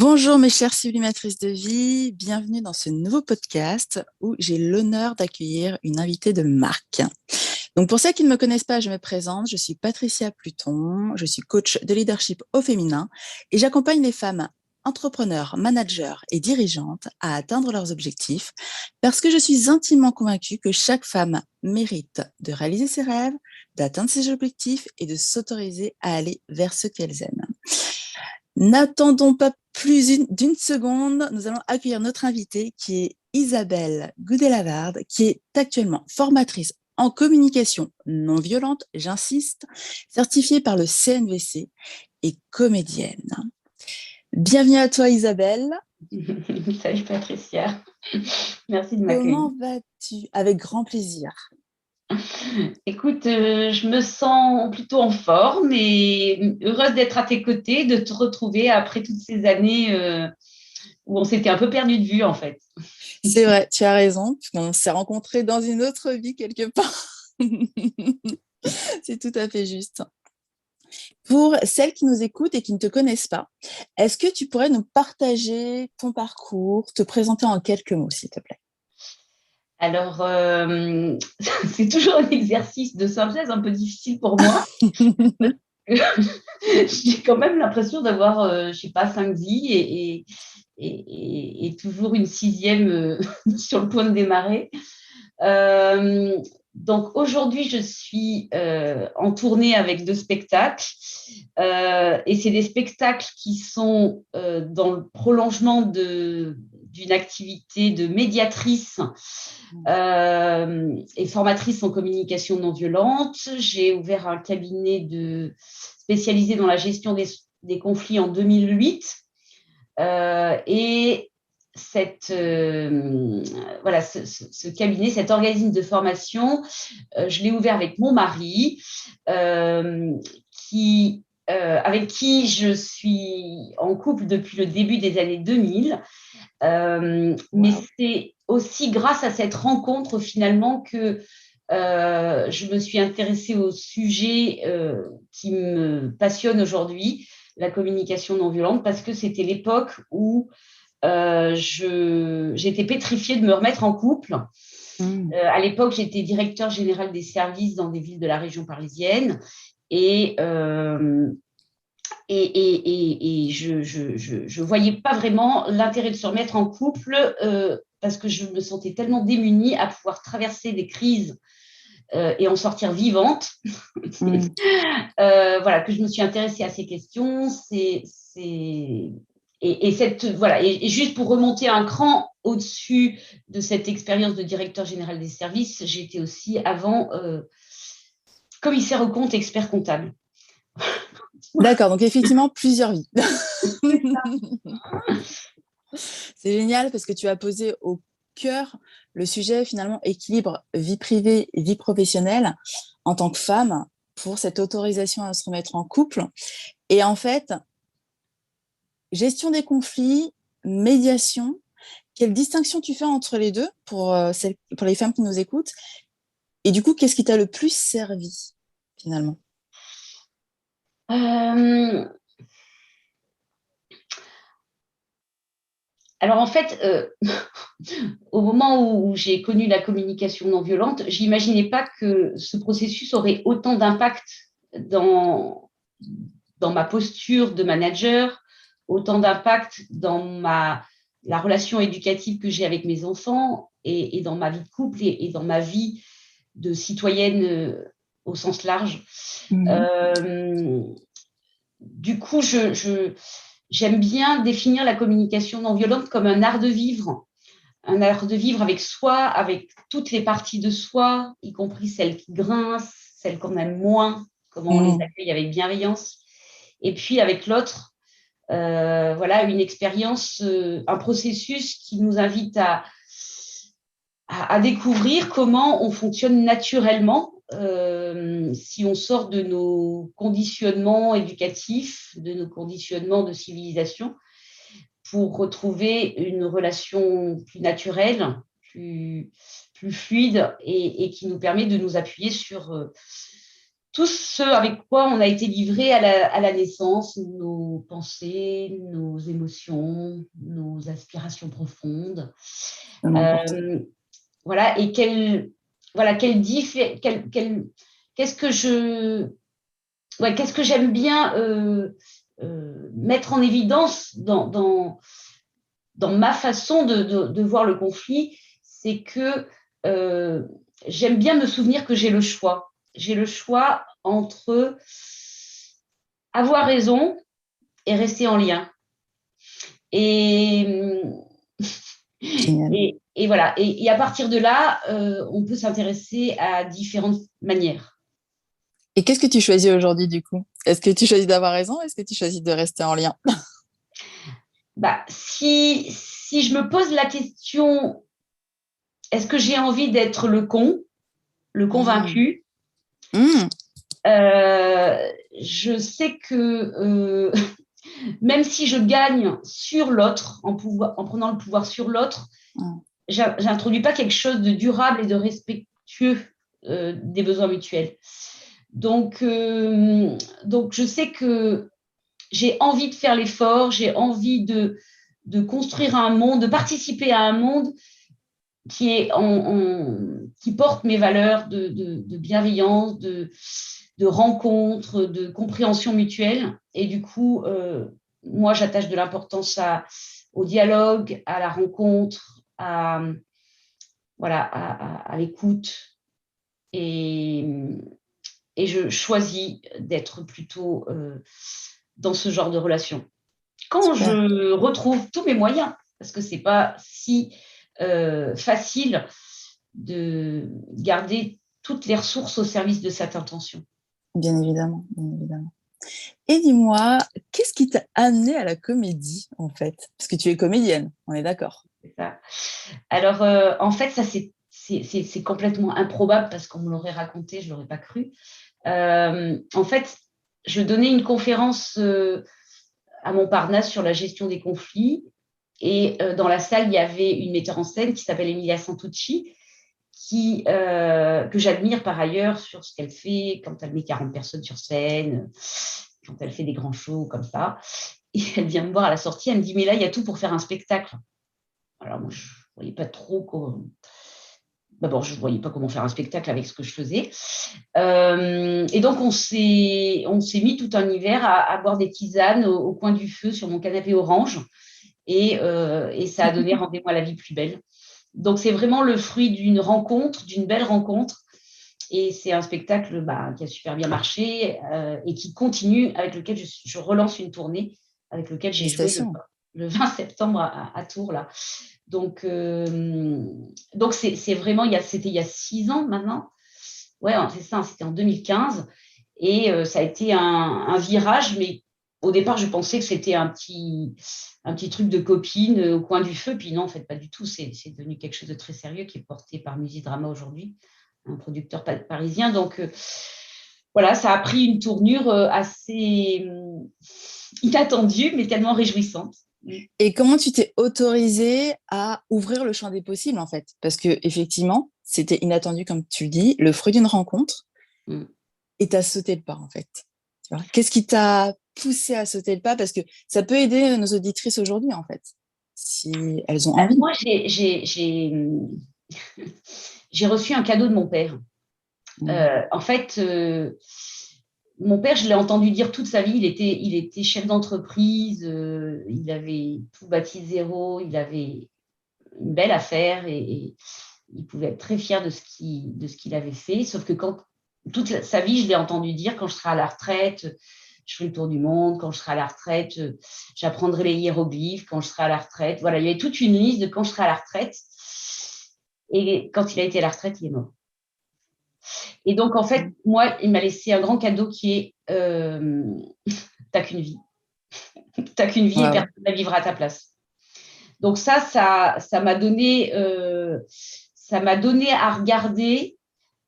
Bonjour mes chères sublimatrices de vie, bienvenue dans ce nouveau podcast où j'ai l'honneur d'accueillir une invitée de marque. Donc pour celles qui ne me connaissent pas, je me présente, je suis Patricia Pluton, je suis coach de leadership au féminin et j'accompagne les femmes entrepreneurs, managers et dirigeantes à atteindre leurs objectifs parce que je suis intimement convaincue que chaque femme mérite de réaliser ses rêves, d'atteindre ses objectifs et de s'autoriser à aller vers ce qu'elles aiment. N'attendons pas plus d'une seconde, nous allons accueillir notre invitée qui est Isabelle Goudet-Lavarde, qui est actuellement formatrice en communication non violente, j'insiste, certifiée par le CNVC et comédienne. Bienvenue à toi Isabelle. Salut Patricia, merci de m'accueillir. Comment vas-tu? Avec grand plaisir. Écoute, je me sens plutôt en forme et heureuse d'être à tes côtés, de te retrouver après toutes ces années où on s'était un peu perdu de vue en fait. C'est vrai, tu as raison, on s'est rencontrés dans une autre vie quelque part. C'est tout à fait juste. Pour celles qui nous écoutent et qui ne te connaissent pas, est-ce que tu pourrais nous partager ton parcours, te présenter en quelques mots, s'il te plaît? Alors, c'est toujours un exercice de synthèse un peu difficile pour moi. J'ai quand même l'impression d'avoir, je ne sais pas, 5 vies et toujours une sixième sur le point de démarrer. Donc aujourd'hui, je suis en tournée avec 2 spectacles et c'est des spectacles qui sont dans le prolongement d'une activité de médiatrice et formatrice en communication non violente. J'ai ouvert un cabinet spécialisé dans la gestion des conflits en 2008 et ce cabinet, cet organisme de formation, je l'ai ouvert avec mon mari, avec qui je suis en couple depuis le début des années 2000. Mais c'est aussi grâce à cette rencontre finalement que je me suis intéressée au sujet qui me passionne aujourd'hui, la communication non violente, parce que c'était l'époque où j'étais pétrifiée de me remettre en couple. À l'époque, j'étais directeur général des services dans des villes de la région parisienne et je voyais pas vraiment l'intérêt de se remettre en couple parce que je me sentais tellement démunie à pouvoir traverser des crises et en sortir vivante. Voilà, que je me suis intéressée à ces questions. Et juste pour remonter un cran au-dessus de cette expérience de directeur général des services, j'étais aussi avant commissaire aux comptes, expert comptable. D'accord, donc effectivement, plusieurs vies. C'est ça. C'est génial parce que tu as posé au cœur le sujet finalement équilibre vie privée et vie professionnelle en tant que femme pour cette autorisation à se remettre en couple. Et en fait, gestion des conflits, médiation, quelle distinction tu fais entre les deux pour les femmes qui nous écoutent? Et du coup, qu'est-ce qui t'a le plus servi finalement? Euh, alors en fait, au moment où j'ai connu la communication non violente, j'imaginais pas que ce processus aurait autant d'impact dans, dans ma posture de manager, autant d'impact dans la relation éducative que j'ai avec mes enfants et dans ma vie de couple et dans ma vie de citoyenne au sens large. Du coup, j'aime bien définir la communication non violente comme un art de vivre avec soi, avec toutes les parties de soi, y compris celles qui grincent, celles qu'on aime moins, comment on les accueille avec bienveillance. Et puis avec l'autre, voilà, une expérience, un processus qui nous invite à découvrir comment on fonctionne naturellement si on sort de nos conditionnements éducatifs, de nos conditionnements de civilisation, pour retrouver une relation plus naturelle, plus fluide et qui nous permet de nous appuyer sur tout ce avec quoi on a été livré à la naissance, nos pensées, nos émotions, nos aspirations profondes. Voilà, et qu'est-ce que j'aime bien mettre en évidence dans ma façon de voir le conflit, c'est que j'aime bien me souvenir que j'ai le choix. J'ai le choix entre avoir raison et rester en lien. Et voilà. Et à partir de là, on peut s'intéresser à différentes manières. Et qu'est-ce que tu choisis aujourd'hui, du coup? Est-ce que tu choisis d'avoir raison? Est-ce que tu choisis de rester en lien? Si je me pose la question, est-ce que j'ai envie d'être le convaincu? Je sais que même si je gagne sur l'autre, en prenant le pouvoir sur l'autre, j'introduis pas quelque chose de durable et de respectueux des besoins mutuels. Donc, je sais que j'ai envie de faire l'effort, j'ai envie de construire un monde, de participer à un monde qui porte mes valeurs de bienveillance, de rencontre, de compréhension mutuelle. Et du coup, moi, j'attache de l'importance au dialogue, à la rencontre, à l'écoute. Et je choisis d'être plutôt dans ce genre de relation. Quand je retrouve tous mes moyens, parce que ce n'est pas si facile de garder toutes les ressources au service de cette intention. Bien évidemment, bien évidemment. Et dis-moi, qu'est-ce qui t'a amené à la comédie, en fait? Parce que tu es comédienne, on est d'accord. C'est ça. Alors, en fait, ça, c'est complètement improbable parce qu'on me l'aurait raconté, je ne l'aurais pas cru. En fait, je donnais une conférence à Montparnasse sur la gestion des conflits. Et dans la salle, il y avait une metteur en scène qui s'appelle Emilia Santucci, que j'admire par ailleurs sur ce qu'elle fait quand elle met 40 personnes sur scène, quand elle fait des grands shows comme ça. Et elle vient me voir à la sortie, elle me dit « Mais là, il y a tout pour faire un spectacle. » Alors moi, je ne voyais pas trop comment... D'abord, je ne voyais pas comment faire un spectacle avec ce que je faisais. Et donc, on s'est mis tout un hiver à boire des tisanes au coin du feu sur mon canapé orange. Et ça a donné Rendez-moi la vie plus belle. Donc, c'est vraiment le fruit d'une rencontre, d'une belle rencontre. Et c'est un spectacle qui a super bien marché et qui continue, avec lequel je relance une tournée, avec lequel j'ai joué le 20 septembre à Tours, là. Donc c'est vraiment, c'était il y a 6 ans maintenant. Ouais, c'est ça, c'était en 2015. Et ça a été un virage, mais au départ, je pensais que c'était un petit truc de copine au coin du feu. Puis non, en fait, pas du tout. C'est devenu quelque chose de très sérieux qui est porté par Musidrama aujourd'hui, un producteur parisien. Donc, voilà, ça a pris une tournure assez inattendue, mais tellement réjouissante. Et comment tu t'es autorisée à ouvrir le champ des possibles, en fait? Parce que effectivement, c'était inattendu, comme tu le dis, le fruit d'une rencontre, et tu as sauté le pas, en fait. Qu'est-ce qui t'a poussé à sauter le pas? Parce que ça peut aider nos auditrices aujourd'hui, en fait, si elles ont envie. Moi, j'ai reçu un cadeau de mon père. En fait, mon père, je l'ai entendu dire toute sa vie, il était chef d'entreprise, il avait tout bâti de zéro, il avait une belle affaire et il pouvait être très fier de ce qu'il avait fait. Sauf que toute sa vie, je l'ai entendu dire, quand je serai à la retraite, je ferai le tour du monde. Quand je serai à la retraite, j'apprendrai les hiéroglyphes. Quand je serai à la retraite, voilà, il y avait toute une liste de quand je serai à la retraite. Et quand il a été à la retraite, il est mort. Et donc, en fait, moi, il m'a laissé un grand cadeau qui est t'as qu'une vie. T'as qu'une vie et personne ne vivra à ta place. Donc ça m'a donné à regarder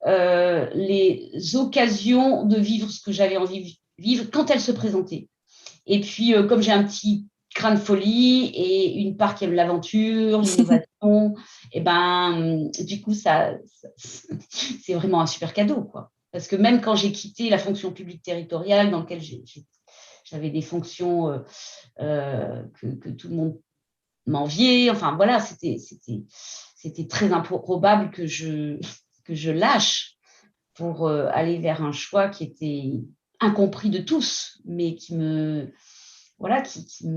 les occasions de vivre ce que j'avais envie de vivre quand elles se présentaient. Et puis, comme j'ai un petit grain de folie et une part qui aime l'aventure, l'innovation, et du coup, c'est vraiment un super cadeau, quoi. Parce que même quand j'ai quitté la fonction publique territoriale, dans laquelle j'avais des fonctions que tout le monde m'enviait, enfin voilà, c'était très improbable que je lâche pour aller vers un choix qui était incompris de tous, mais voilà, qui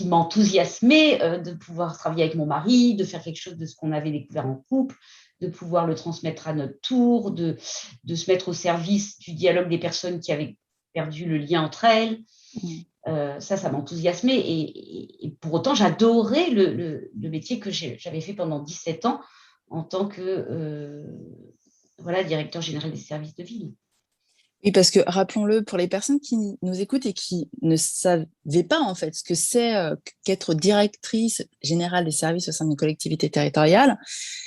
m'enthousiasmait de pouvoir travailler avec mon mari, de faire quelque chose de ce qu'on avait découvert en couple, de pouvoir le transmettre à notre tour, de se mettre au service du dialogue des personnes qui avaient perdu le lien entre elles. Ça m'enthousiasmait. Et pour autant, j'adorais le métier que j'avais fait pendant 17 ans en tant que directeur général des services de ville. Oui, parce que rappelons-le, pour les personnes qui nous écoutent et qui ne savaient pas en fait ce que c'est qu'être directrice générale des services au sein d'une collectivité territoriale,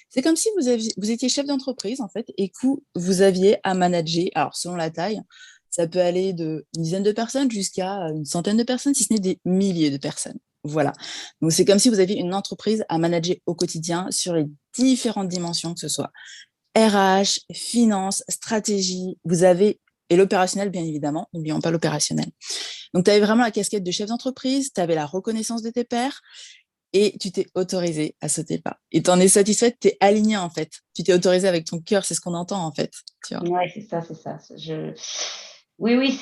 c'est comme si vous étiez chef d'entreprise en fait et que vous aviez à manager, alors selon la taille, ça peut aller de une dizaine de personnes jusqu'à une centaine de personnes, si ce n'est des milliers de personnes. Voilà. Donc c'est comme si vous aviez une entreprise à manager au quotidien sur les différentes dimensions, que ce soit RH, finance, stratégie, et l'opérationnel, bien évidemment, n'oublions pas l'opérationnel. Donc, tu avais vraiment la casquette de chef d'entreprise, tu avais la reconnaissance de tes pairs et tu t'es autorisé à sauter le pas. Et tu en es satisfaite, tu es aligné en fait. Tu t'es autorisé avec ton cœur, c'est ce qu'on entend en fait. Oui, c'est ça. Oui,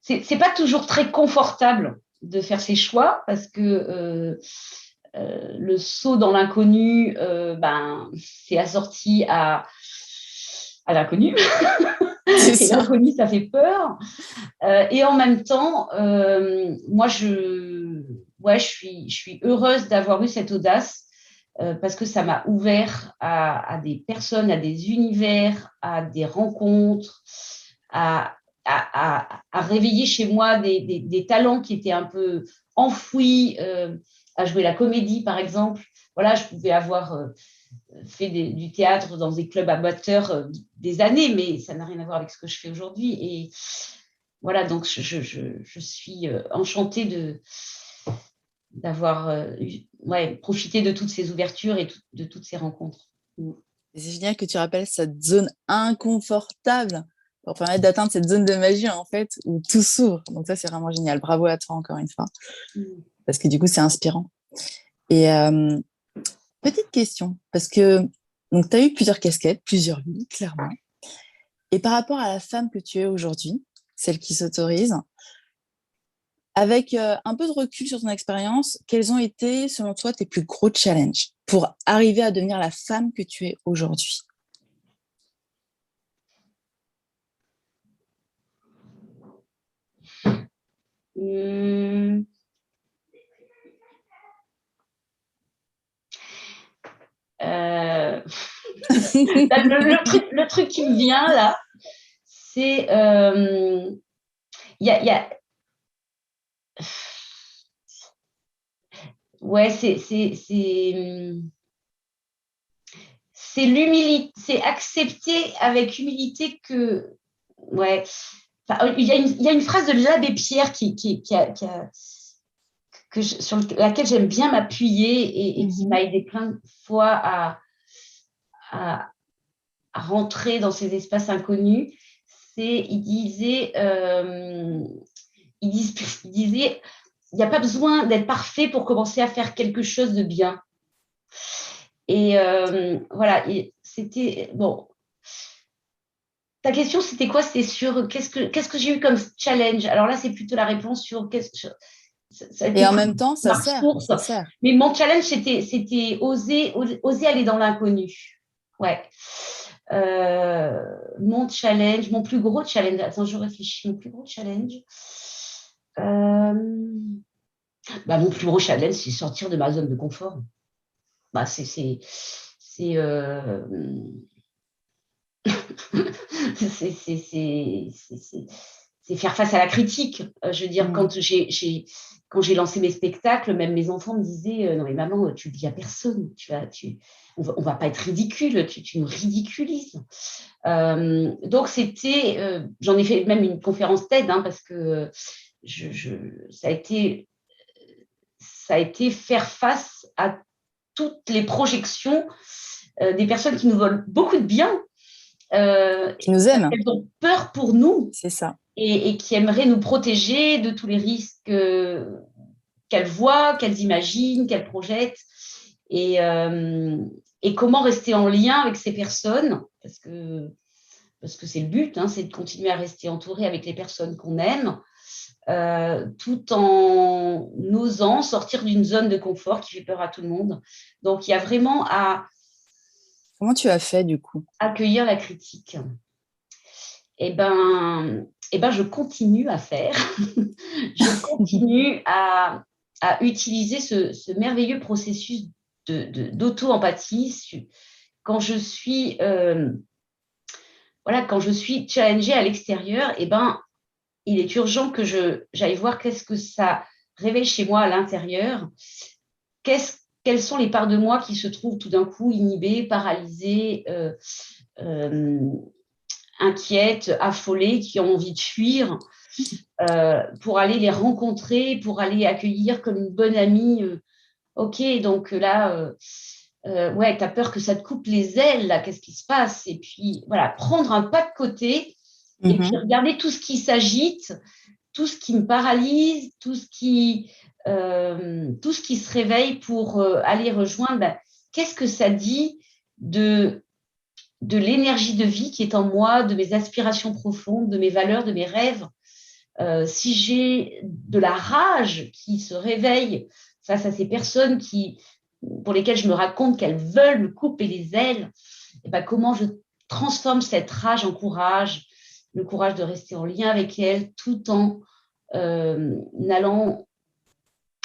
c'est pas toujours très confortable de faire ses choix parce que le saut dans l'inconnu, c'est assorti à l'inconnu. Et l'inconnu, ça fait peur. Et en même temps, moi, je suis heureuse d'avoir eu cette audace parce que ça m'a ouvert à des personnes, à des univers, à des rencontres, à réveiller chez moi des talents qui étaient un peu enfouis, à jouer la comédie, par exemple. Voilà, je pouvais avoir fait du théâtre dans des clubs amateurs des années, mais ça n'a rien à voir avec ce que je fais aujourd'hui. Et voilà, donc je suis enchantée d'avoir profité de toutes ces ouvertures et de toutes ces rencontres. C'est génial que tu rappelles cette zone inconfortable pour permettre d'atteindre cette zone de magie en fait où tout s'ouvre. Donc ça, c'est vraiment génial. Bravo à toi encore une fois. Parce que du coup, c'est inspirant. Et petite question, parce que tu as eu plusieurs casquettes, plusieurs vies, clairement. Et par rapport à la femme que tu es aujourd'hui, celle qui s'autorise, avec un peu de recul sur ton expérience, quels ont été, selon toi, tes plus gros challenges pour arriver à devenir la femme que tu es aujourd'hui? Le truc qui me vient là, c'est c'est l'humilité, c'est accepter avec humilité que il y a une phrase de l'abbé Pierre sur laquelle j'aime bien m'appuyer et qui m'a aidé plein de fois à rentrer dans ces espaces inconnus. Il disait, il n'y a pas besoin d'être parfait pour commencer à faire quelque chose de bien. Et voilà, c'était bon. Ta question, c'était quoi? C'était sur qu'est-ce que j'ai eu comme challenge? Alors là, c'est plutôt la réponse sur et en même temps, ça sert. Mais mon challenge, c'était oser aller dans l'inconnu. Ouais. Mon challenge, mon plus gros challenge. Attends, je réfléchis. Mon plus gros challenge. Mon plus gros challenge, c'est sortir de ma zone de confort. C'est faire face à la critique. Je veux dire, quand j'ai lancé mes spectacles, même mes enfants me disaient non mais maman, tu le dis à personne, on va pas être ridicule, tu nous ridiculises. Donc c'était, j'en ai fait même une conférence TED parce que ça a été faire face à toutes les projections des personnes qui nous veulent beaucoup de bien Qui nous parce aiment. qu'elles ont peur pour nous C'est ça. et qui aimeraient nous protéger de tous les risques qu'elles voient, qu'elles imaginent, qu'elles projettent. Et, euh, et comment rester en lien avec ces personnes, parce que c'est le but, hein, c'est de continuer à rester entouré avec les personnes qu'on aime, tout en osant sortir d'une zone de confort qui fait peur à tout le monde. Donc, il y a vraiment à Comment tu as fait du coup? accueillir la critique. Eh ben, je continue à faire. Je continue à utiliser ce merveilleux processus d'auto-empathie quand je suis voilà, quand je suis challengée à l'extérieur. Il est urgent que j'aille voir qu'est-ce que ça réveille chez moi à l'intérieur. Quelles sont les parts de moi qui se trouvent tout d'un coup inhibées, paralysées, euh, inquiètes, affolées, qui ont envie de fuir, pour aller les rencontrer, pour aller accueillir comme une bonne amie. Ok, donc là, ouais, tu as peur que ça te coupe les ailes, là, qu'est-ce qui se passe? Et puis, voilà, prendre un pas de côté et puis regarder tout ce qui s'agite, tout ce qui me paralyse, tout ce qui se réveille pour aller rejoindre. Ben, qu'est-ce que ça dit de l'énergie de vie qui est en moi, de mes aspirations profondes, de mes valeurs, de mes rêves? Si j'ai de la rage qui se réveille face à ces personnes pour lesquelles je me raconte qu'elles veulent me couper les ailes, et ben comment je transforme cette rage en courage, le courage de rester en lien avec elles tout en en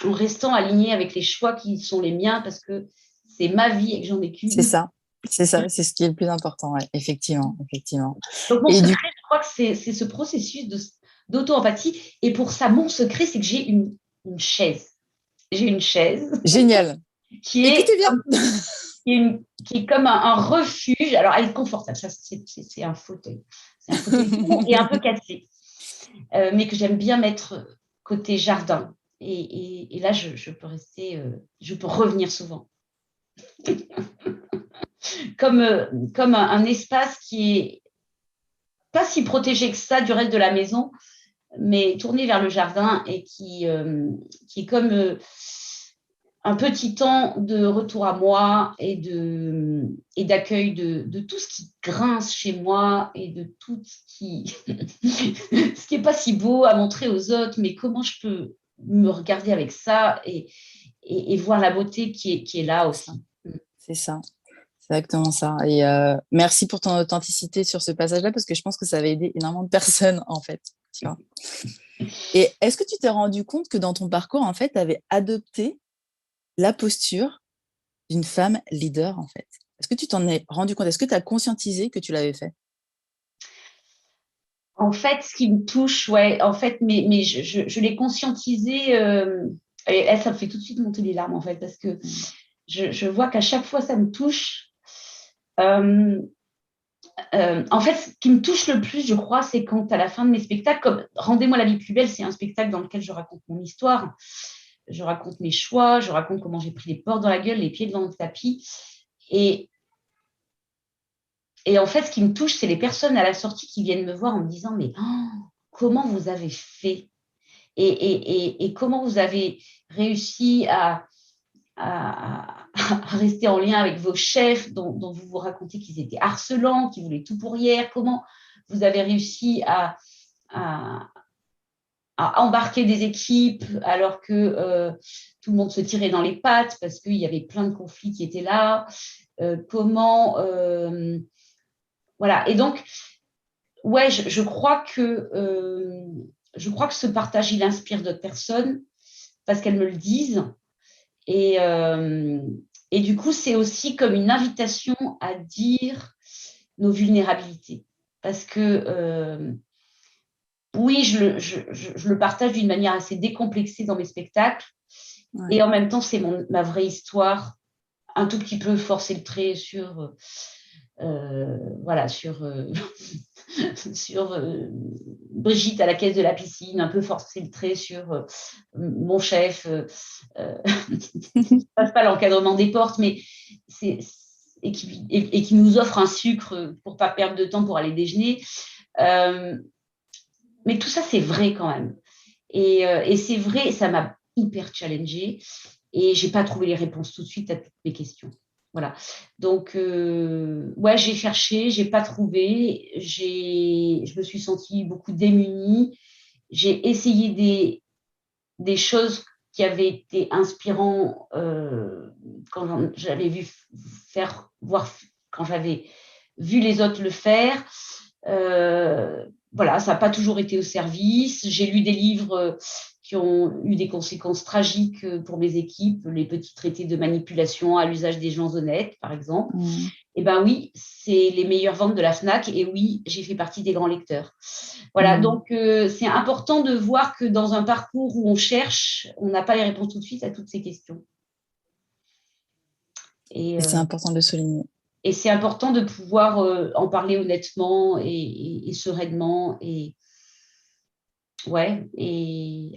restant aligné avec les choix qui sont les miens parce que c'est ma vie et que j'en ai C'est qu'une. ça. C'est ça, c'est ce qui est le plus important, ouais. Effectivement, effectivement. Donc, mon Et du secret, je crois que c'est ce processus d'auto-empathie. Et pour ça, mon secret, c'est que j'ai une chaise. J'ai une chaise génial. qui est Écoutez bien. comme, qui est comme un refuge. Alors, elle est confortable. Ça, c'est un fauteuil. C'est un fauteuil et un peu cassé, mais que j'aime bien mettre côté jardin. Et là, je peux rester, je peux revenir souvent. Comme un espace qui est pas si protégé que ça du reste de la maison, mais tourné vers le jardin et qui est comme un petit temps de retour à moi et d'accueil de tout ce qui grince chez moi et de tout ce qui est pas si beau à montrer aux autres, mais comment je peux me regarder avec ça et voir la beauté qui est là aussi. C'est ça. C'est exactement ça. Et merci pour ton authenticité sur ce passage-là, parce que je pense que ça va aider énormément de personnes, en fait. Tu vois. Et est-ce que tu t'es rendu compte que dans ton parcours, en fait, tu avais adopté la posture d'une femme leader, en fait? Est-ce que tu t'en es rendu compte? Est-ce que tu as conscientisé que tu l'avais fait? En fait, ce qui me touche, ouais, en fait, mais je l'ai conscientisé, et là, ça me fait tout de suite monter les larmes, en fait, parce que je vois qu'à chaque fois, ça me touche. Euh, en fait, ce qui me touche le plus, je crois, c'est quand à la fin de mes spectacles, comme Rendez-moi la vie plus belle, c'est un spectacle dans lequel je raconte mon histoire, je raconte mes choix, je raconte comment j'ai pris les portes dans la gueule, les pieds devant le tapis. Et, et en fait, ce qui me touche, c'est les personnes à la sortie qui viennent me voir en me disant, mais oh, comment vous avez fait et comment vous avez réussi à rester en lien avec vos chefs dont vous vous racontez qu'ils étaient harcelants, qu'ils voulaient tout pour hier, comment vous avez réussi à, à embarquer des équipes alors que tout le monde se tirait dans les pattes parce qu'il y avait plein de conflits qui étaient là, comment... voilà, et donc, ouais, je crois que ce partage, il inspire d'autres personnes parce qu'elles me le disent. Et, euh, et du coup, c'est aussi comme une invitation à dire nos vulnérabilités. Parce que oui, je le partage d'une manière assez décomplexée dans mes spectacles. Ouais. Et en même temps, c'est ma vraie histoire, un tout petit peu forcer le trait sur, voilà, sur Brigitte à la caisse de la piscine, un peu forcer le trait sur mon chef, passe pas l'encadrement des portes, mais c'est et qui nous offre un sucre pour ne pas perdre de temps pour aller déjeuner. Mais tout ça, c'est vrai quand même. Et c'est vrai, ça m'a hyper challengée et je n'ai pas trouvé les réponses tout de suite à toutes mes questions. Voilà. Donc, ouais, j'ai cherché, je n'ai pas trouvé. Je me suis sentie beaucoup démunie. J'ai essayé des choses qui avaient été inspirantes quand j'avais quand j'avais vu les autres le faire. Voilà, ça n'a pas toujours été au service. J'ai lu des livres qui ont eu des conséquences tragiques pour mes équipes, les petits traités de manipulation à l'usage des gens honnêtes, par exemple. Et ben oui, c'est les meilleures ventes de la Fnac. Et oui, j'ai fait partie des grands lecteurs. Voilà, donc c'est important de voir que dans un parcours où on cherche, on n'a pas les réponses tout de suite à toutes ces questions. Et c'est important de le souligner. Et c'est important de pouvoir en parler honnêtement et sereinement et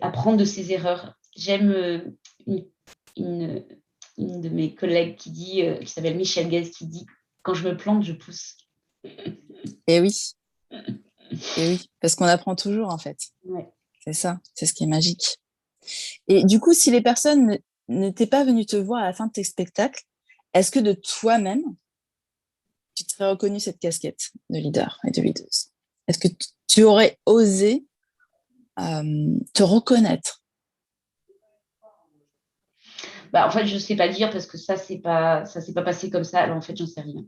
apprendre de ses erreurs. J'aime une de mes collègues qui s'appelle Michel Guez, qui dit « Quand je me plante, je pousse ». Et oui. Et oui, parce qu'on apprend toujours, en fait. Ouais. C'est ça, c'est ce qui est magique. Et du coup, si les personnes n'étaient pas venues te voir à la fin de tes spectacles, est-ce que de toi-même, tu te serais reconnue cette casquette de leader et de leaduse? Est-ce que tu aurais osé te reconnaître? En fait, je ne sais pas dire parce que ça s'est pas passé comme ça. Alors, en fait, j'en sais rien.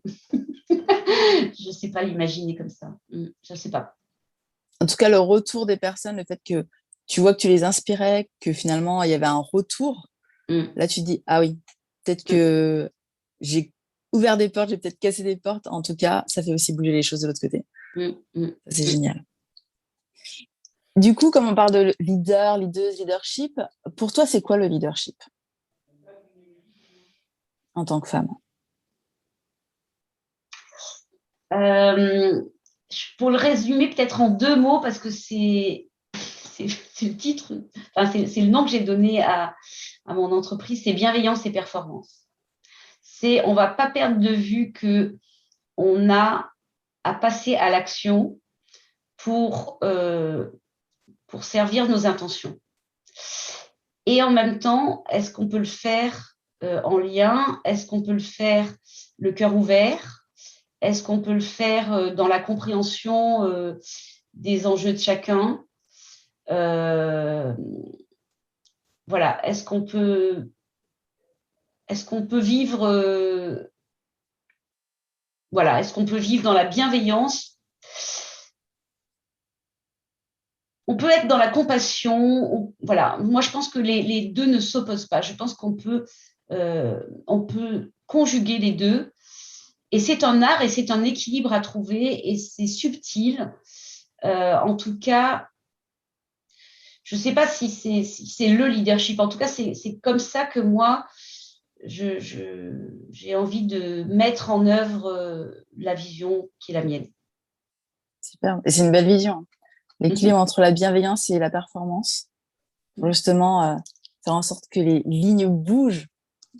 Je ne sais pas l'imaginer comme ça. Je ne sais pas. En tout cas, le retour des personnes, le fait que tu vois que tu les inspirais, que finalement, il y avait un retour, là, tu te dis, ah oui, peut-être que j'ai ouvert des portes, j'ai peut-être cassé des portes. En tout cas, ça fait aussi bouger les choses de l'autre côté. C'est génial. Du coup, comme on parle de leader, leaduse, leadership, pour toi, c'est quoi le leadership en tant que femme? Pour le résumer, peut-être en 2 mots, parce que c'est le titre, enfin, c'est le nom que j'ai donné à mon entreprise, c'est bienveillance et performance. On ne va pas perdre de vue qu'on a à passer à l'action pour servir nos intentions. Et en même temps, est-ce qu'on peut le faire en lien? Est-ce qu'on peut le faire le cœur ouvert? Est-ce qu'on peut le faire dans la compréhension des enjeux de chacun? Voilà, est-ce qu'on peut vivre est-ce qu'on peut vivre dans la bienveillance? On peut être dans la compassion. Voilà, moi je pense que les deux ne s'opposent pas. Je pense qu'on peut conjuguer les deux. Et c'est un art et c'est un équilibre à trouver et c'est subtil. En tout cas, je ne sais pas si c'est le leadership. En tout cas, c'est comme ça que moi, j'ai envie de mettre en œuvre la vision qui est la mienne. Super. Et c'est une belle vision. L'équilibre entre la bienveillance et la performance. Pour justement faire en sorte que les lignes bougent.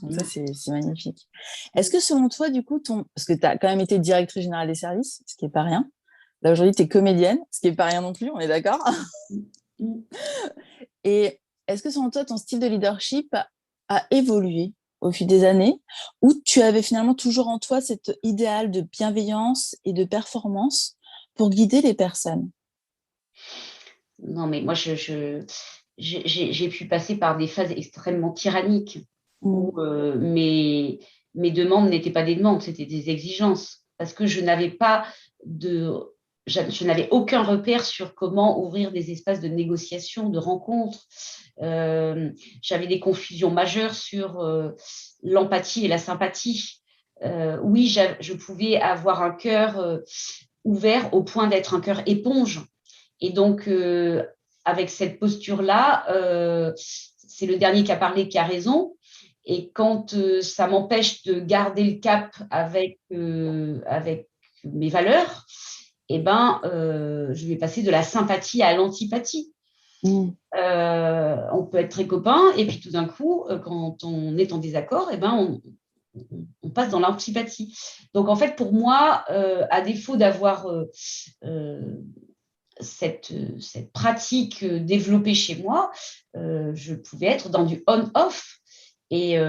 Donc ça, c'est magnifique. Est-ce que selon toi, du coup, parce que tu as quand même été directrice générale des services, ce qui n'est pas rien. Là, aujourd'hui, tu es comédienne, ce qui n'est pas rien non plus, on est d'accord? Et est-ce que selon toi, ton style de leadership a évolué au fil des années, ou tu avais finalement toujours en toi cet idéal de bienveillance et de performance pour guider les personnes? Non, mais moi, j'ai pu passer par des phases extrêmement tyranniques où mes demandes n'étaient pas des demandes, c'était des exigences, parce que je n'avais aucun repère sur comment ouvrir des espaces de négociation, de rencontres. J'avais des confusions majeures sur l'empathie et la sympathie. Oui, je pouvais avoir un cœur ouvert au point d'être un cœur éponge. Et donc, avec cette posture-là, c'est le dernier qui a parlé qui a raison. Et quand ça m'empêche de garder le cap avec mes valeurs, je vais passer de la sympathie à l'antipathie. On peut être très copains et puis tout d'un coup, quand on est en désaccord, on passe dans l'antipathie. Donc, en fait, pour moi, à défaut d'avoir cette pratique développée chez moi, je pouvais être dans du on-off. Et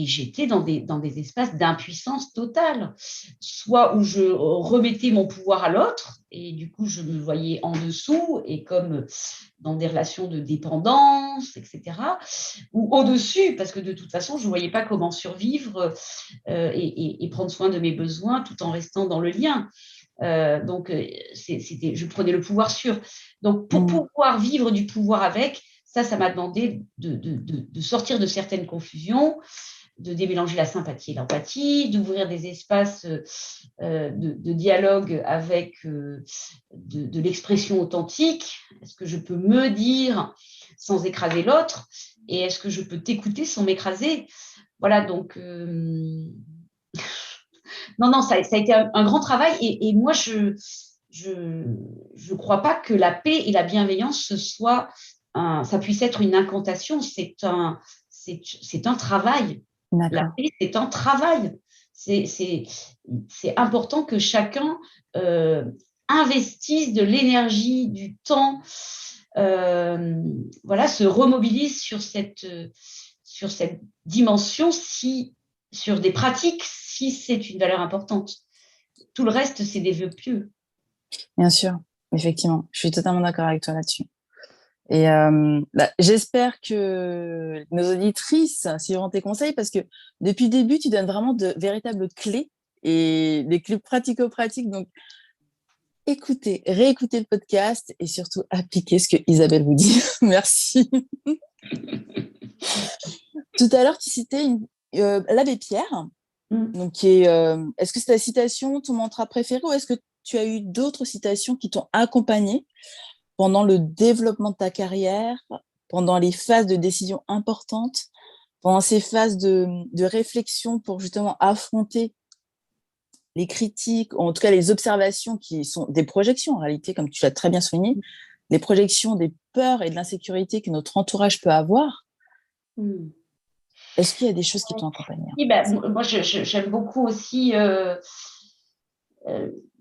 j'étais dans des espaces d'impuissance totale, soit où je remettais mon pouvoir à l'autre, et du coup, je me voyais en dessous, et comme dans des relations de dépendance, etc., ou au-dessus, parce que de toute façon, je ne voyais pas comment survivre et prendre soin de mes besoins tout en restant dans le lien. Donc, je prenais le pouvoir sur. Donc, pour pouvoir vivre du pouvoir avec, ça m'a demandé de sortir de certaines confusions, de démélanger la sympathie et l'empathie, d'ouvrir des espaces de dialogue avec de l'expression authentique. Est-ce que je peux me dire sans écraser l'autre? Et est-ce que je peux t'écouter sans m'écraser? Voilà, donc... non, ça a été un grand travail. Et moi, je crois pas que la paix et la bienveillance, ça puisse être une incantation. C'est un travail. La D'accord. paix, c'est un travail. C'est important que chacun investisse de l'énergie, du temps, voilà, se remobilise sur cette dimension, sur des pratiques, si c'est une valeur importante. Tout le reste, c'est des vœux pieux. Bien sûr, effectivement. Je suis totalement d'accord avec toi là-dessus. Et j'espère que nos auditrices suivront tes conseils parce que depuis le début, tu donnes vraiment de véritables clés et des clés pratico-pratiques. Donc, écoutez, réécoutez le podcast et surtout appliquez ce que Isabelle vous dit. Merci. Tout à l'heure, tu citais l'abbé Pierre. Donc, est-ce que c'est ta citation, ton mantra préféré, ou est-ce que tu as eu d'autres citations qui t'ont accompagné pendant le développement de ta carrière, pendant les phases de décision importantes, pendant ces phases de réflexion pour justement affronter les critiques, ou en tout cas les observations qui sont des projections en réalité, comme tu l'as très bien souligné, les projections des peurs et de l'insécurité que notre entourage peut avoir. Est-ce qu'il y a des choses qui t'ont accompagné? Oui, moi, j'aime beaucoup aussi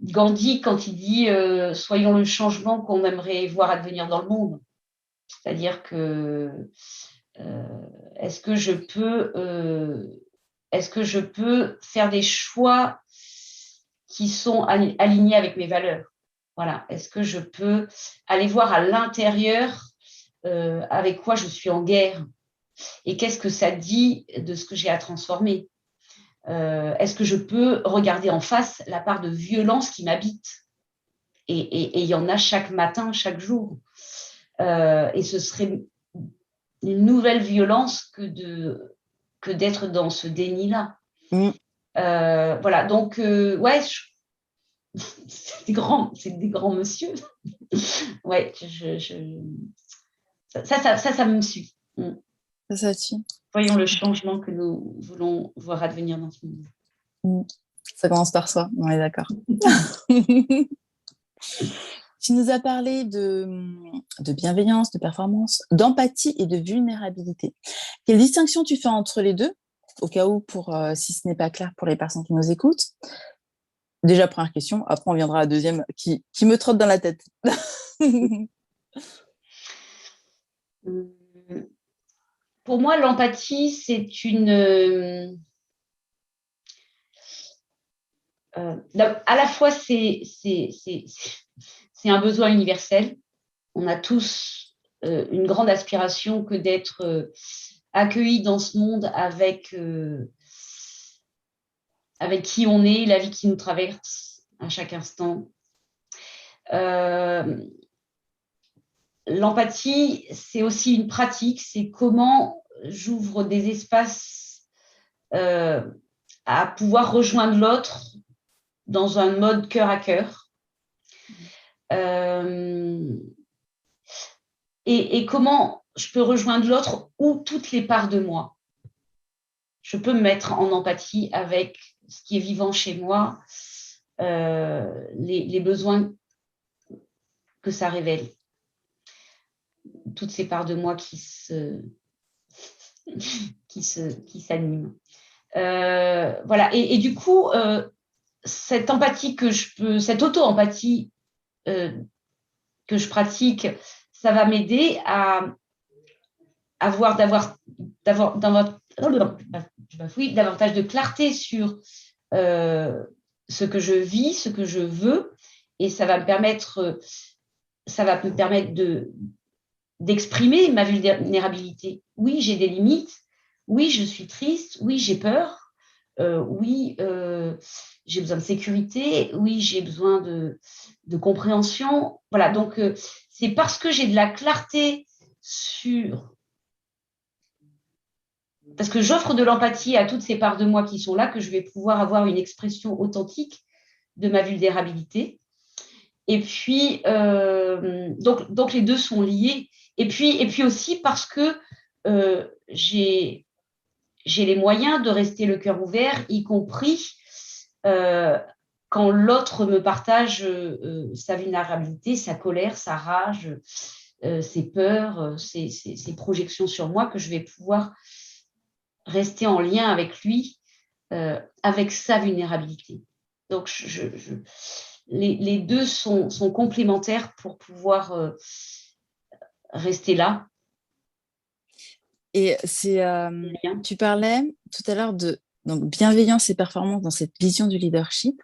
Gandhi quand il dit soyons le changement qu'on aimerait voir advenir dans le monde. C'est-à-dire que est-ce que je peux faire des choix qui sont alignés avec mes valeurs? Voilà. Est-ce que je peux aller voir à l'intérieur avec quoi je suis en guerre? Et qu'est-ce que ça dit de ce que j'ai à transformer? Est-ce que je peux regarder en face la part de violence qui m'habite? Et il y en a chaque matin, chaque jour. Et ce serait une nouvelle violence que d'être dans ce déni-là. Voilà, donc, ouais, c'est des grands monsieur. Ouais, ça me suit. Ça suit. Voyons le changement que nous voulons voir advenir dans ce monde. Ça commence par soi, on est d'accord. Tu nous as parlé de bienveillance, de performance, d'empathie et de vulnérabilité. Quelle distinction tu fais entre les deux, au cas où, si ce n'est pas clair pour les personnes qui nous écoutent? Déjà, première question, après on viendra à la deuxième qui me trotte dans la tête. Pour moi, l'empathie, c'est à la fois, c'est un besoin universel. On a tous une grande aspiration que d'être accueillis dans ce monde avec qui on est, la vie qui nous traverse à chaque instant. L'empathie, c'est aussi une pratique, c'est comment j'ouvre des espaces à pouvoir rejoindre l'autre dans un mode cœur à cœur. Et comment je peux rejoindre l'autre ou toutes les parts de moi. Je peux me mettre en empathie avec ce qui est vivant chez moi, les besoins que ça révèle. Toutes ces parts de moi qui s'animent. Voilà. Et du coup, cette empathie cette auto-empathie que je pratique, ça va m'aider à avoir davantage de clarté sur ce que je vis, ce que je veux, et ça va me permettre d'exprimer ma vulnérabilité. Oui, j'ai des limites. Oui, je suis triste. Oui, j'ai peur. Oui, j'ai besoin de sécurité. Oui, j'ai besoin de compréhension. Voilà, donc c'est parce que j'ai de la clarté parce que j'offre de l'empathie à toutes ces parts de moi qui sont là que je vais pouvoir avoir une expression authentique de ma vulnérabilité. Et puis, donc les deux sont liés. Et puis aussi parce que j'ai les moyens de rester le cœur ouvert, y compris quand l'autre me partage sa vulnérabilité, sa colère, sa rage, ses peurs, ses projections sur moi, que je vais pouvoir rester en lien avec lui, avec sa vulnérabilité. Donc, les deux sont complémentaires pour pouvoir rester là. Et tu parlais tout à l'heure de donc, bienveillance et performance dans cette vision du leadership.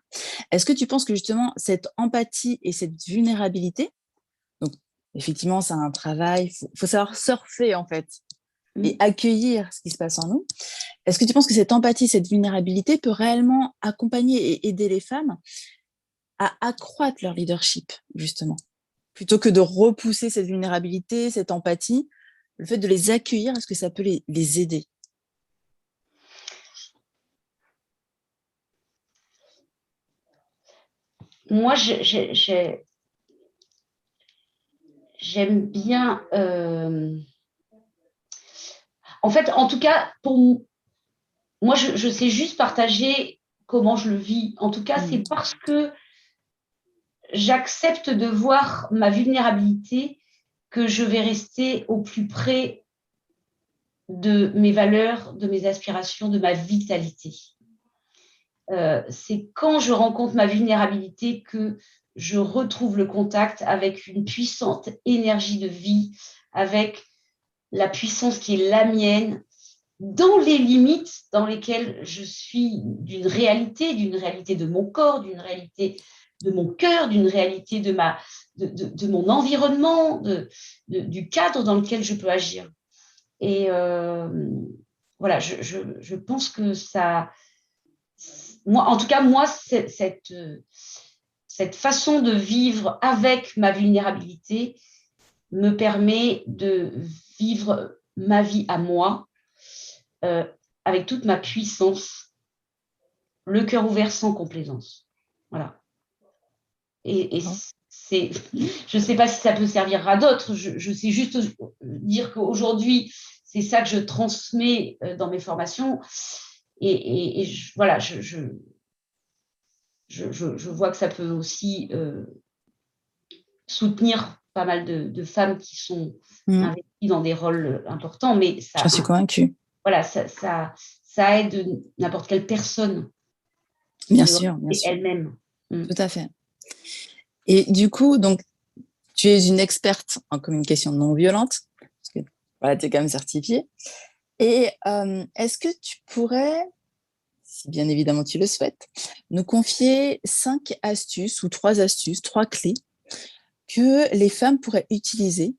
Est-ce que tu penses que justement cette empathie et cette vulnérabilité, donc effectivement c'est un travail, faut savoir surfer en fait et accueillir ce qui se passe en nous. Est-ce que tu penses que cette empathie, cette vulnérabilité peut réellement accompagner et aider les femmes à accroître leur leadership, justement, plutôt que de repousser cette vulnérabilité, cette empathie, le fait de les accueillir, est-ce que ça peut les aider? Moi, j'aime bien... En fait, en tout cas, pour moi, je sais juste partager comment je le vis. En tout cas, c'est parce que j'accepte de voir ma vulnérabilité que je vais rester au plus près de mes valeurs, de mes aspirations, de ma vitalité. C'est quand je rencontre ma vulnérabilité que je retrouve le contact avec une puissante énergie de vie, avec la puissance qui est la mienne, dans les limites dans lesquelles je suis d'une réalité de mon corps, d'une réalité de mon cœur, d'une réalité de mon environnement, du cadre dans lequel je peux agir. Et voilà, je pense que ça... Moi, en tout cas, moi, cette façon de vivre avec ma vulnérabilité me permet de vivre ma vie à moi avec toute ma puissance, le cœur ouvert sans complaisance. Voilà. Et je ne sais pas si ça peut servir à d'autres. Je sais juste dire qu'aujourd'hui, c'est ça que je transmets dans mes formations. Et voilà, je vois que ça peut aussi soutenir pas mal de femmes qui sont investies dans des rôles importants, mais J'en suis convaincue. Voilà, ça aide n'importe quelle personne bien sûr. elle-même. Tout à fait. Et du coup, donc, tu es une experte en communication non violente, parce que voilà, tu es quand même certifiée. Et est-ce que tu pourrais, si bien évidemment tu le souhaites, nous confier 5 astuces ou 3 astuces, 3 clés que les femmes pourraient utiliser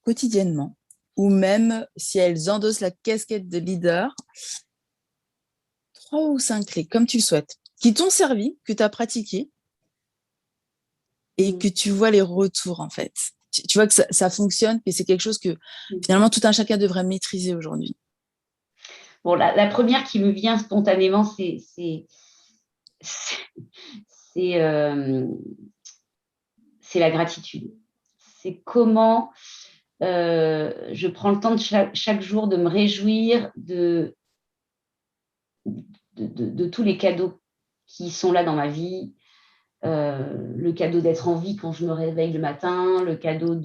quotidiennement, ou même si elles endossent la casquette de leader, 3 ou 5 clés, comme tu le souhaites, qui t'ont servi, que tu as pratiqué, et que tu vois les retours, en fait. Tu vois que ça fonctionne, et c'est quelque chose que finalement tout un chacun devrait maîtriser aujourd'hui. Bon, la première qui me vient spontanément, c'est la gratitude. C'est comment je prends le temps de chaque jour de me réjouir de tous les cadeaux qui sont là dans ma vie. Le cadeau d'être en vie quand je me réveille le matin, le cadeau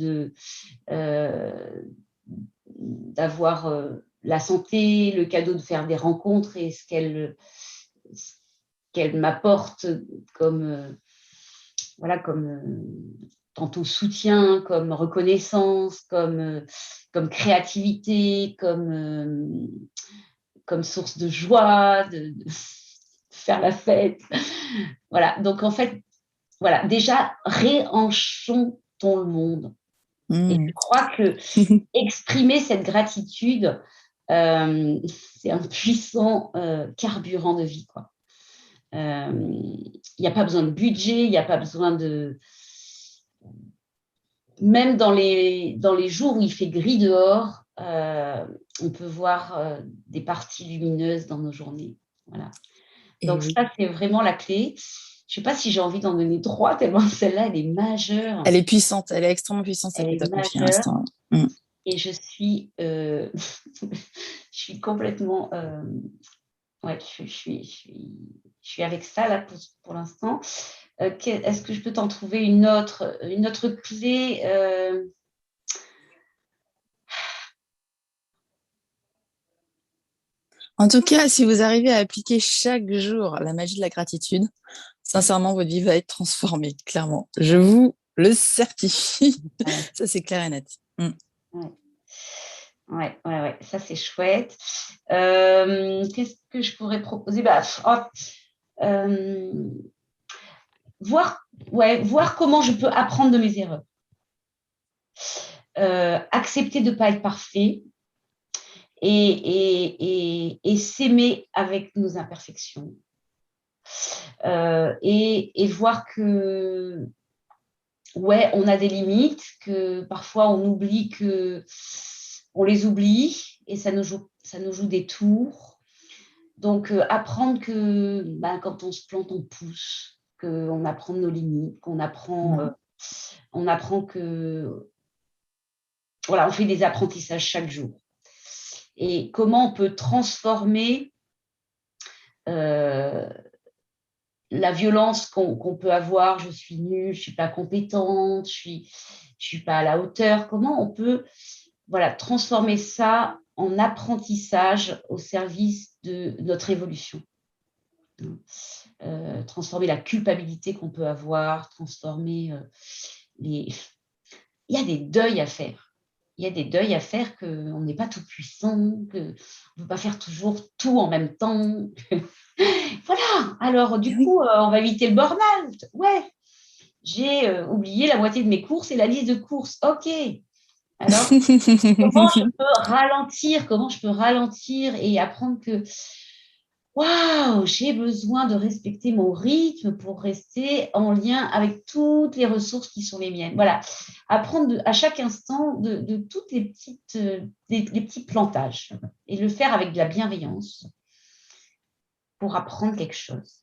d'avoir la santé, le cadeau de faire des rencontres et ce qu'elle m'apporte comme, voilà, comme tantôt soutien, comme reconnaissance, comme créativité, comme source de joie, de faire la fête. Voilà, donc en fait, voilà, déjà, réenchantons le monde. Et je crois que exprimer cette gratitude, c'est un puissant carburant de vie, quoi. Il n'y a pas besoin de budget, il n'y a pas besoin de... Même dans les jours où il fait gris dehors, on peut voir des parties lumineuses dans nos journées. Voilà. Donc ça, c'est vraiment la clé. Je ne sais pas si j'ai envie d'en donner 3, tellement celle-là, elle est majeure. Elle est puissante, elle est extrêmement puissante, celle Elle que est tu as confiée à majeure. l'instant. Et je suis complètement... ouais, je suis avec ça là pour l'instant. Est-ce que je peux t'en trouver une autre clé En tout cas, si vous arrivez à appliquer chaque jour la magie de la gratitude, sincèrement, votre vie va être transformée, clairement. Je vous le certifie. Ouais. Ça, c'est clair et net. Ouais, ça c'est chouette. Qu'est-ce que je pourrais proposer? Voir comment je peux apprendre de mes erreurs. Accepter de ne pas être parfait et s'aimer avec nos imperfections. Et voir que ouais, on a des limites, que parfois on les oublie et ça nous joue des tours. Donc, apprendre que quand on se plante, on pousse, qu'on apprend de nos limites, on apprend que voilà, on fait des apprentissages chaque jour. Et comment on peut transformer la violence qu'on peut avoir, je suis nulle, je ne suis pas compétente, je ne suis pas à la hauteur, comment on peut transformer ça en apprentissage au service de notre évolution. Transformer la culpabilité qu'on peut avoir, transformer les... Il y a des deuils à faire. Il y a des deuils à faire qu'on n'est pas tout puissant, qu'on ne peut pas faire toujours tout en même temps. Voilà, alors du coup, on va éviter le burn-out. Ouais, j'ai oublié la moitié de mes courses et la liste de courses. OK. Alors, comment je peux ralentir et apprendre que waouh, j'ai besoin de respecter mon rythme pour rester en lien avec toutes les ressources qui sont les miennes. Voilà, apprendre à chaque instant de toutes les petits plantages et le faire avec de la bienveillance pour apprendre quelque chose.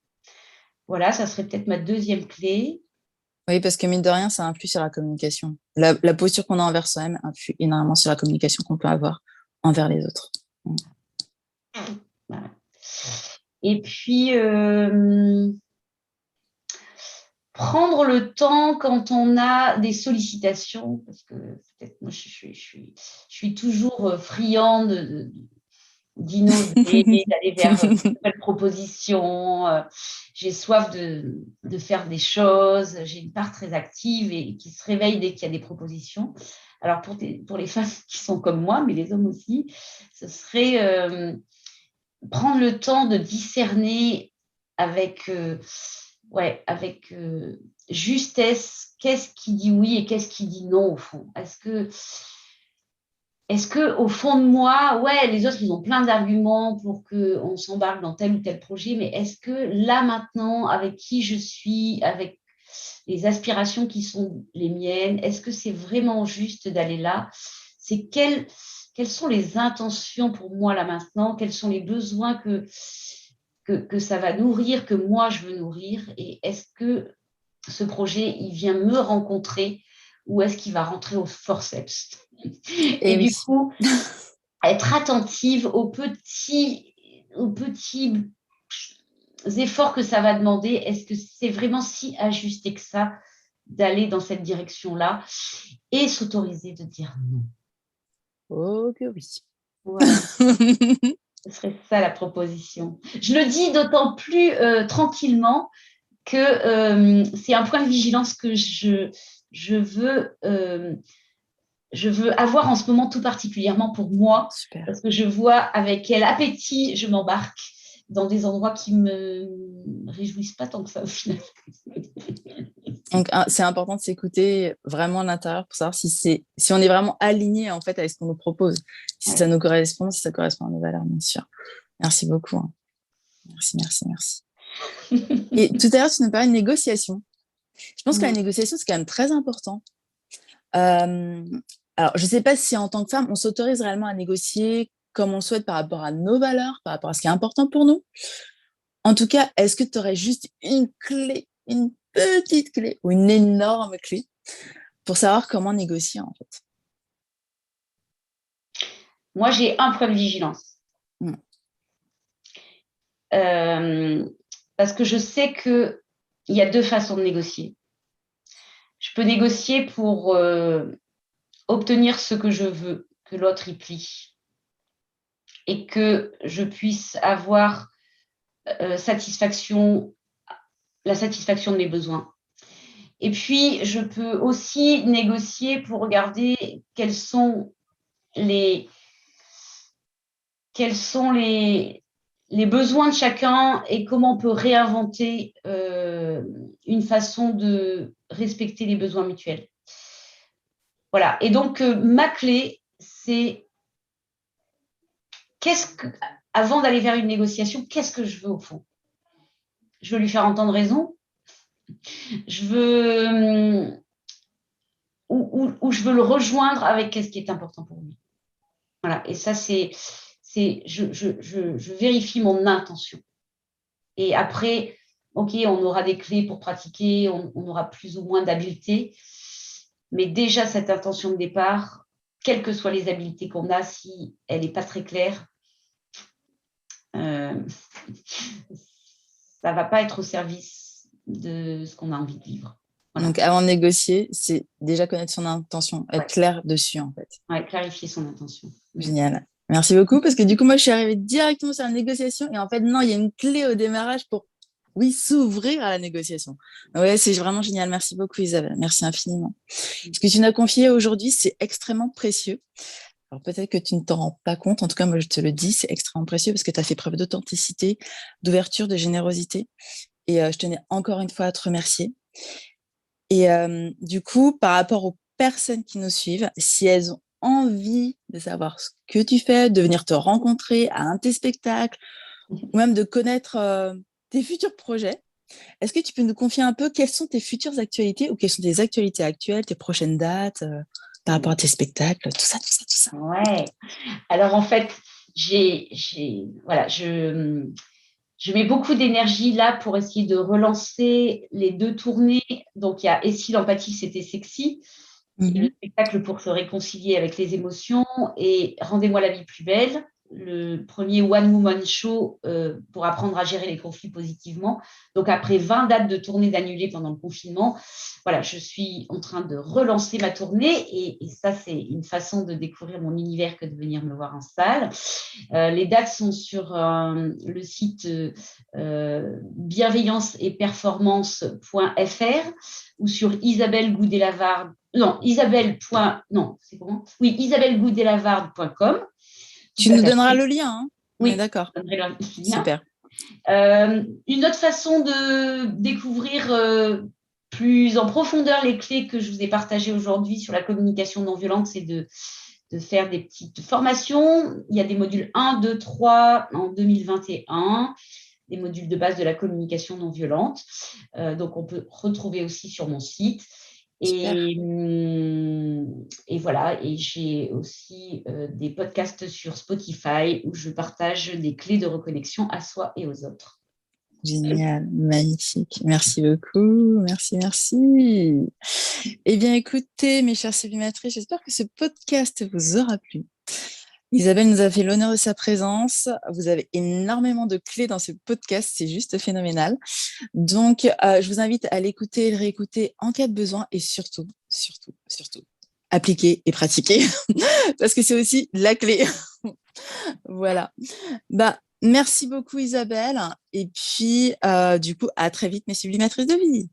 Voilà, ça serait peut-être ma deuxième clé. Oui, parce que mine de rien, ça influe sur la communication. La posture qu'on a envers soi-même influe énormément sur la communication qu'on peut avoir envers les autres. Voilà. Et puis, prendre le temps quand on a des sollicitations, parce que peut-être moi, je suis toujours friande d'innover, d'aller vers de nouvelles propositions. J'ai soif de faire des choses. J'ai une part très active et qui se réveille dès qu'il y a des propositions. Alors, pour les femmes qui sont comme moi, mais les hommes aussi, ce serait prendre le temps de discerner avec justesse qu'est-ce qui dit oui et qu'est-ce qui dit non au fond. Est-ce que au fond de moi, ouais, les autres, ils ont plein d'arguments pour qu'on s'embarque dans tel ou tel projet, mais est-ce que là, maintenant, avec qui je suis, avec les aspirations qui sont les miennes, est-ce que c'est vraiment juste d'aller là? C'est quelles sont les intentions pour moi, là, maintenant? Quels sont les besoins que ça va nourrir, que moi, je veux nourrir? Et est-ce que ce projet, il vient me rencontrer ou est-ce qu'il va rentrer au forceps? Et oui. du coup, être attentive aux petits efforts que ça va demander. Est-ce que c'est vraiment si ajusté que ça d'aller dans cette direction-là et s'autoriser de dire non? Oh que oui. Voilà, ce serait ça la proposition. Je le dis d'autant plus tranquillement que c'est un point de vigilance que je veux avoir en ce moment tout particulièrement pour moi, Super. parce que je vois avec quel appétit je m'embarque dans des endroits qui me réjouissent pas tant que ça au final. Donc, c'est important de s'écouter vraiment à l'intérieur pour savoir si on est vraiment aligné en fait avec ce qu'on nous propose, si Ouais. ça nous correspond, si ça correspond à nos valeurs, bien sûr. Merci beaucoup. Hein. Merci, merci, merci. Et tout à l'heure, tu nous parlais de négociation. Je pense que la négociation, c'est quand même très important. Alors, je ne sais pas si en tant que femme, on s'autorise réellement à négocier comme on le souhaite par rapport à nos valeurs, par rapport à ce qui est important pour nous. En tout cas, est-ce que tu aurais juste une clé, une petite clé ou une énorme clé pour savoir comment négocier en fait? Moi, j'ai un point de vigilance. Parce que je sais qu'il y a deux façons de négocier. Je peux négocier pour obtenir ce que je veux, que l'autre y plie, et que je puisse avoir la satisfaction de mes besoins. Et puis, je peux aussi négocier pour regarder quels sont les besoins de chacun et comment on peut réinventer une façon de respecter les besoins mutuels. Voilà. Et donc, ma clé, c'est avant d'aller vers une négociation, qu'est-ce que je veux au fond? Je veux lui faire entendre raison. Je veux ou je veux le rejoindre avec ce qui est important pour lui. Voilà. Et ça, je vérifie mon intention. Et après, OK, on aura des clés pour pratiquer, on aura plus ou moins d'habileté. Mais déjà, cette intention de départ, quelles que soient les habiletés qu'on a, si elle n'est pas très claire, ça ne va pas être au service de ce qu'on a envie de vivre. Voilà. Donc, avant de négocier, c'est déjà connaître son intention, être clair dessus, en fait. Ouais, clarifier son intention. Génial. Merci beaucoup, parce que du coup, moi, je suis arrivée directement sur la négociation et en fait, non, il y a une clé au démarrage pour, oui, s'ouvrir à la négociation. Ouais, c'est vraiment génial. Merci beaucoup, Isabelle. Merci infiniment. Ce que tu nous as confié aujourd'hui, c'est extrêmement précieux. Alors, peut-être que tu ne t'en rends pas compte. En tout cas, moi, je te le dis, c'est extrêmement précieux parce que tu as fait preuve d'authenticité, d'ouverture, de générosité. Et je tenais encore une fois à te remercier. Et du coup, par rapport aux personnes qui nous suivent, si elles ont envie de savoir ce que tu fais, de venir te rencontrer à un de tes spectacles, ou même de connaître tes futurs projets, est-ce que tu peux nous confier un peu quelles sont tes futures actualités ou quelles sont tes actualités actuelles, tes prochaines dates par rapport à tes spectacles, tout ça, tout ça, tout ça. Ouais. Alors en fait, voilà, je mets beaucoup d'énergie là pour essayer de relancer les 2 tournées. Donc, il y a Et si l'empathie, c'était sexy, qui est le spectacle pour se réconcilier avec les émotions, et Rendez-moi la vie plus belle, le premier one-woman show pour apprendre à gérer les conflits positivement. Donc, après 20 dates de tournée d'annulées pendant le confinement, voilà, je suis en train de relancer ma tournée, et ça, c'est une façon de découvrir mon univers que de venir me voir en salle. Les dates sont sur le site bienveillanceetperformance.fr ou sur isabellegoudelavard. Non, isabellegoudelavard.com. Tu nous donneras le lien, hein? Oui, on est d'accord. je donnerai le lien. Super. Une autre façon de découvrir plus en profondeur les clés que je vous ai partagées aujourd'hui sur la communication non violente, c'est de faire des petites formations. Il y a des modules 1, 2, 3 en 2021, des modules de base de la communication non violente. Donc, on peut retrouver aussi sur mon site. Et voilà, et j'ai aussi des podcasts sur Spotify où je partage des clés de reconnexion à soi et aux autres. Génial, magnifique. Merci beaucoup. Merci, merci. Eh bien, écoutez, mes chers sublimatrices, j'espère que ce podcast vous aura plu. Isabelle nous a fait l'honneur de sa présence. Vous avez énormément de clés dans ce podcast, c'est juste phénoménal. Donc, je vous invite à l'écouter et le réécouter en cas de besoin et surtout, surtout, surtout, appliquer et pratiquer parce que c'est aussi la clé Voilà. Bah, merci beaucoup Isabelle. Et puis, du coup, à très vite, mes sublimatrices de vie.